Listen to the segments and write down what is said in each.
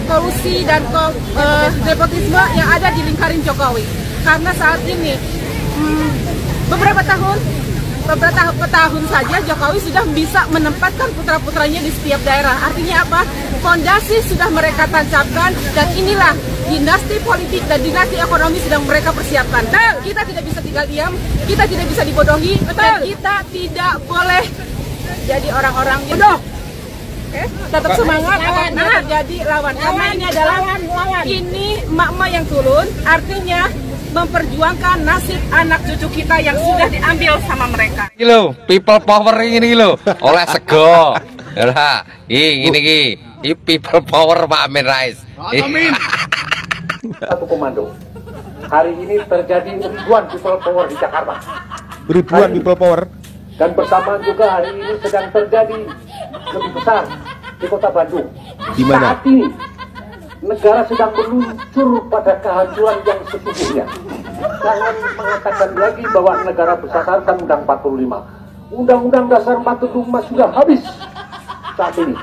kolusi dan nepotisme yang ada di lingkaran Jokowi. Karena saat ini beberapa tahun saja Jokowi sudah bisa menempatkan putra-putranya di setiap daerah. Artinya apa? Fondasi sudah mereka tancapkan, dan inilah dinasti politik dan dinasti ekonomi sedang mereka persiapkan. Dan kita tidak bisa tinggal diam, kita tidak bisa dibodohi, dan kita tidak boleh jadi orang-orang bodoh. Tetap semangat, jadi lawan. Karena ini adalah emak-emak yang turun, artinya memperjuangkan nasib anak cucu kita yang sudah diambil sama mereka. Ini people power ini oleh sego. Ya, ini people power Pak Amin Rais. Amin. Satu komando. Hari ini terjadi ribuan people power di Jakarta. Ribuan people power. Dan bersamaan juga hari ini sedang terjadi lebih besar di kota Bandung. Di mana? Saat ini negara sedang meluncur pada kehancuran yang sesungguhnya. Jangan mengatakan lagi bahwa negara berdasarkan Undang 45. Undang-Undang Dasar 45 sudah habis saat ini.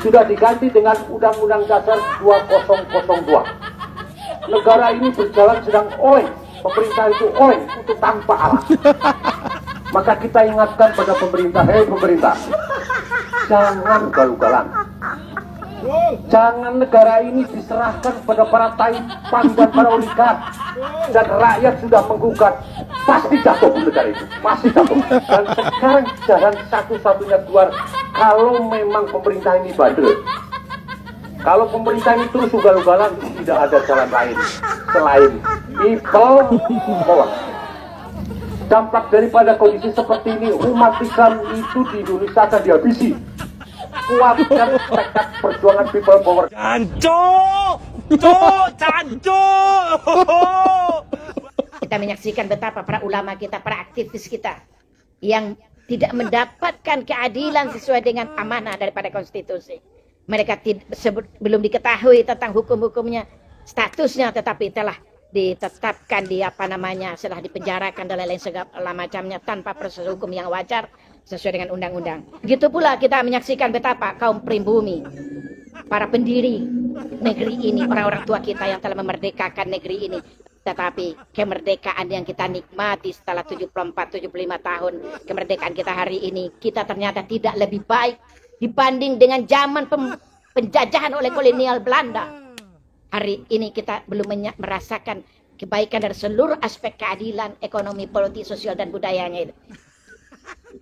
Sudah diganti dengan Undang-Undang Dasar 2002. Negara ini berjalan sedang oleng. Pemerintah itu oleng untuk tanpa arah. Maka kita ingatkan pada pemerintah, hei pemerintah, jangan galau-galan. Jangan negara ini diserahkan pada para taipan dan para oligark. Dan rakyat sudah menggugat, pasti jatuh negara itu, pasti jatuh. Dan sekarang jalan satu-satunya keluar kalau memang pemerintah ini bandel. Kalau pemerintah ini terus ugal-ugalan, tidak ada jalan lain selain people power. Dampak daripada kondisi seperti ini, umat Islam itu di Indonesia akan dihabisi. Kuatkan tekad perjuangan people power. Kita menyaksikan betapa para ulama kita, para aktivis kita yang tidak mendapatkan keadilan sesuai dengan amanah daripada konstitusi. Mereka belum diketahui tentang hukum-hukumnya, statusnya, tetapi telah ditetapkan setelah dipenjarakan dan lain-lain segala macamnya tanpa proses hukum yang wajar sesuai dengan undang-undang. Begitu pula kita menyaksikan betapa kaum pribumi, para pendiri negeri ini, orang-orang tua kita yang telah memerdekakan negeri ini, tetapi kemerdekaan yang kita nikmati setelah 74-75 tahun kemerdekaan kita hari ini, kita ternyata tidak lebih baik dibanding dengan zaman penjajahan oleh kolonial Belanda. Hari ini kita belum merasakan kebaikan dari seluruh aspek keadilan, ekonomi, politik, sosial, dan budayanya itu.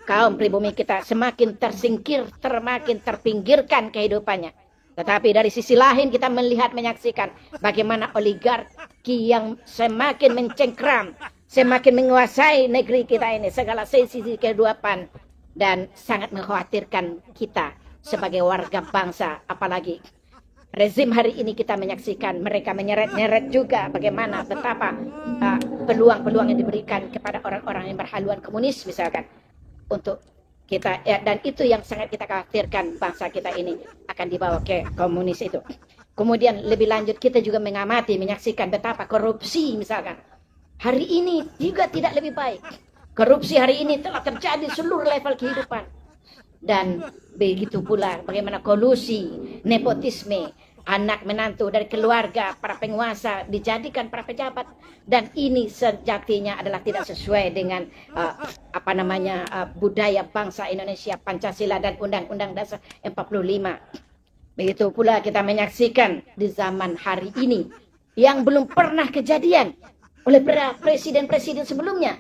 Kaum pribumi kita semakin tersingkir, semakin terpinggirkan kehidupannya. Tetapi dari sisi lain kita menyaksikan bagaimana oligarki yang semakin mencengkram, semakin menguasai negeri kita ini, segala sisi kehidupan, dan sangat mengkhawatirkan kita sebagai warga bangsa. Apalagi rezim hari ini kita menyaksikan mereka menyeret-nyeret juga bagaimana betapa peluang-peluang yang diberikan kepada orang-orang yang berhaluan komunis misalkan untuk kita, dan itu yang sangat kita khawatirkan, bangsa kita ini akan dibawa ke komunis itu. Kemudian lebih lanjut kita juga menyaksikan betapa korupsi misalkan hari ini juga tidak lebih baik. Korupsi hari ini telah terjadi seluruh level kehidupan. Dan begitu pula bagaimana kolusi, nepotisme, anak menantu dari keluarga para penguasa dijadikan para pejabat, dan ini sejatinya adalah tidak sesuai dengan budaya bangsa Indonesia, Pancasila dan Undang-Undang Dasar 45. Begitu pula kita menyaksikan di zaman hari ini yang belum pernah kejadian oleh presiden-presiden sebelumnya.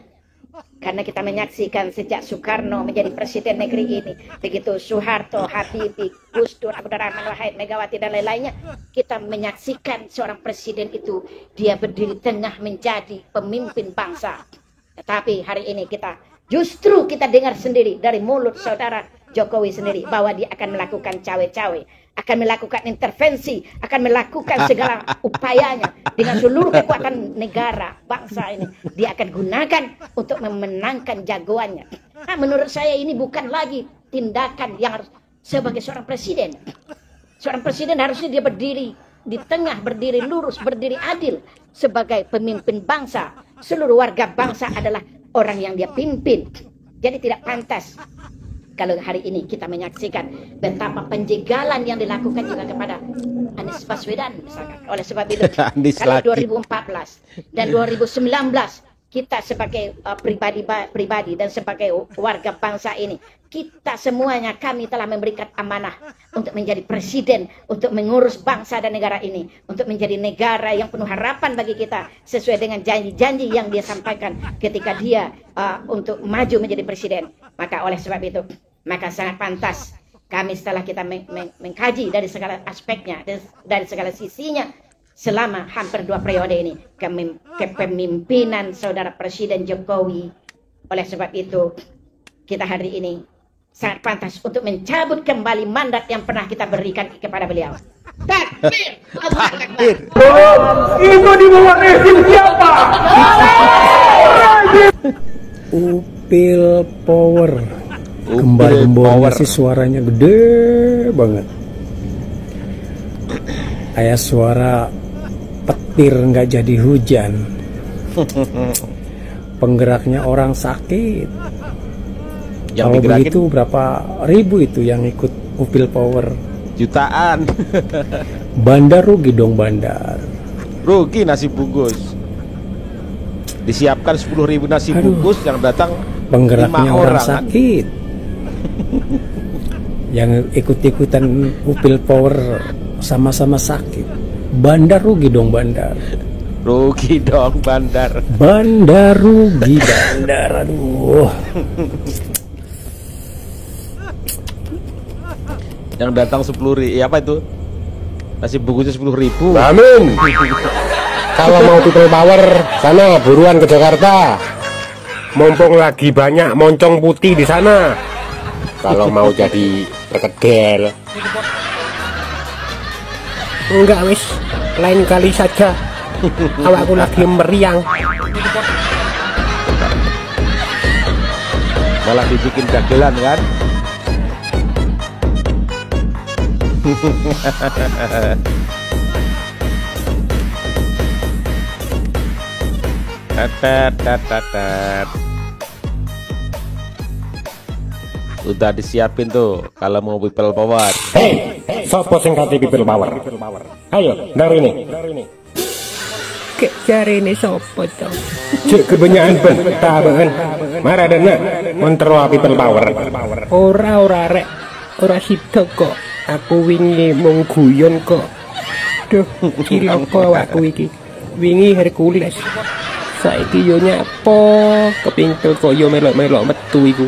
Karena kita menyaksikan sejak Soekarno menjadi presiden negeri ini, begitu Soeharto, Habibie, Gus Dur, Abdurrahman Wahid, Megawati dan lain-lainnya, kita menyaksikan seorang presiden itu dia berdiri tengah menjadi pemimpin bangsa. Tetapi hari ini kita dengar sendiri dari mulut saudara Jokowi sendiri bahwa dia akan melakukan cawe-cawe, akan melakukan intervensi, akan melakukan segala upayanya dengan seluruh kekuatan negara, bangsa ini. Dia akan gunakan untuk memenangkan jagoannya. Nah, menurut saya ini bukan lagi tindakan yang harus sebagai seorang presiden. Seorang presiden harusnya dia berdiri di tengah, berdiri lurus, berdiri adil sebagai pemimpin bangsa. Seluruh warga bangsa adalah orang yang dia pimpin. Jadi tidak pantas Kalau hari ini kita menyaksikan betapa penjegalan yang dilakukan juga kepada Anies Baswedan misalkan. Oleh sebab itu, Anies kalau lagi. 2014 dan 2019 kita sebagai pribadi dan sebagai warga bangsa ini, kita semuanya, kami telah memberikan amanah untuk menjadi presiden, untuk mengurus bangsa dan negara ini, untuk menjadi negara yang penuh harapan bagi kita sesuai dengan janji-janji yang dia sampaikan ketika dia untuk maju menjadi presiden. Maka oleh sebab itu, maka sangat pantas kami setelah kita mengkaji dari segala aspeknya, dari segala sisinya, selama hampir 2 periode ini kepemimpinan Saudara Presiden Jokowi. Oleh sebab itu, kita hari ini sangat pantas untuk mencabut kembali mandat yang pernah kita berikan kepada beliau. Takbir! Allahu Akbar! Itu di bawah rezim siapa? Upil Power. Upil Gembar-gembornya Power. sih suaranya gede banget. Kayak suara petir nggak jadi hujan. Penggeraknya orang sakit. Yang Kalau digerakin begitu berapa ribu itu yang ikut Upil Power? jutaan. Bandar rugi dong, bandar. Rugi nasi bungkus. Disiapkan 10.000 nasi Aduh. bungkus, yang datang Penggeraknya 5 orang kan? sakit. Yang ikut-ikutan Upil Power sama-sama sakit. Bandar rugi dong, bandar. Rugi dong bandar. Bandar rugi, bandar. Aduh. Yang datang 10.000, apa itu? Nasi bungkusnya 10.000. Amin. Kalau mau people power, sana buruan ke Jakarta. Mumpung lagi banyak moncong putih di sana. Kalau mau jadi perkedel. Enggak wis, lain kali saja. Awakku lagi meriang. Malah dibikin dagelan kan? Tet. Udah disiapin tuh kalau mau people power. Hei, sopo sing kati people power? Ayo, dari ini. Kek cari ini sopo toh? Cek kebanyakan taban. Maradana mentero people power. Ora rek. Ora sida kok. Aku wingi mung guyon kok. Duh, cilaka aku iki. Wingi Hercules. Saiki yo nyapo kepingkel kok yo melok-melok metu iku.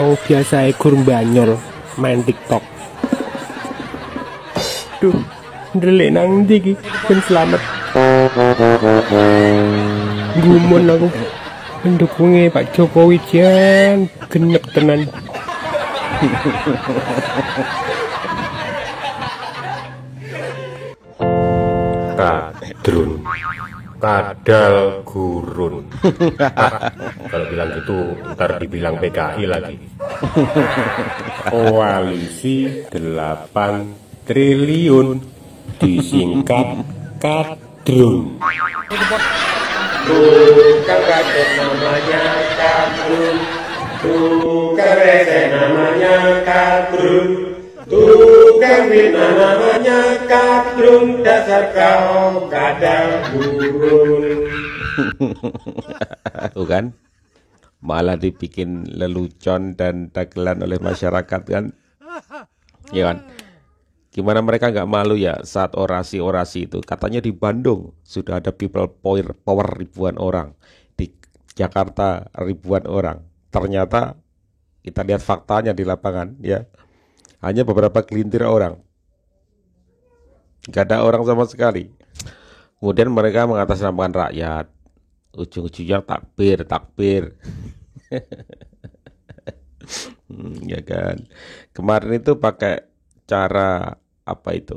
Oh biasa gur banyol main TikTok. Duh, ndelik nang ndi iki ben slamet. Gumun aku. Mendukungnya Pak Jokowi jan genep tenan. Kadrun, kadal gurun. Kalau bilang gitu ntar dibilang PKI lagi. Koalisi 8 triliun disingkat kadrun. Tukang gadget namanya kadrun, tukang rese namanya kadrun, tukang fitnah namanya kadrun, dasar kau kadal gurun. Tuh kan, malah dibikin lelucon dan dagelan oleh masyarakat kan, ya kan? Gimana mereka nggak malu ya saat orasi-orasi itu? Katanya di Bandung sudah ada people power ribuan orang, di Jakarta ribuan orang. Ternyata kita lihat faktanya di lapangan ya, hanya beberapa gelintir orang, nggak ada orang sama sekali. Kemudian mereka mengatasnamakan rakyat, ujung-ujungnya takbir. Ya kan, kemarin itu pakai cara apa itu,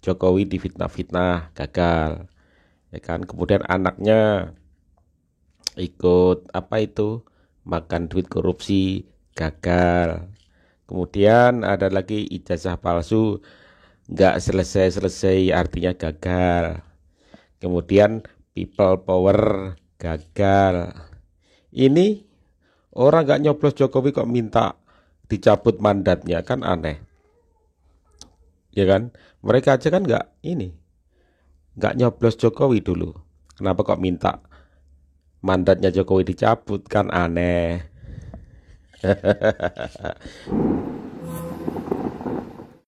Jokowi difitnah-fitnah, gagal ya kan. Kemudian anaknya ikut apa itu, makan duit korupsi, gagal. Kemudian ada lagi ijazah palsu, nggak selesai artinya gagal. Kemudian people power, gagal. Ini orang nggak nyoblos Jokowi kok minta dicabut mandatnya, kan aneh. Ya kan? Mereka aja kan nggak nyoblos Jokowi dulu. Kenapa kok minta mandatnya Jokowi dicabut, kan aneh.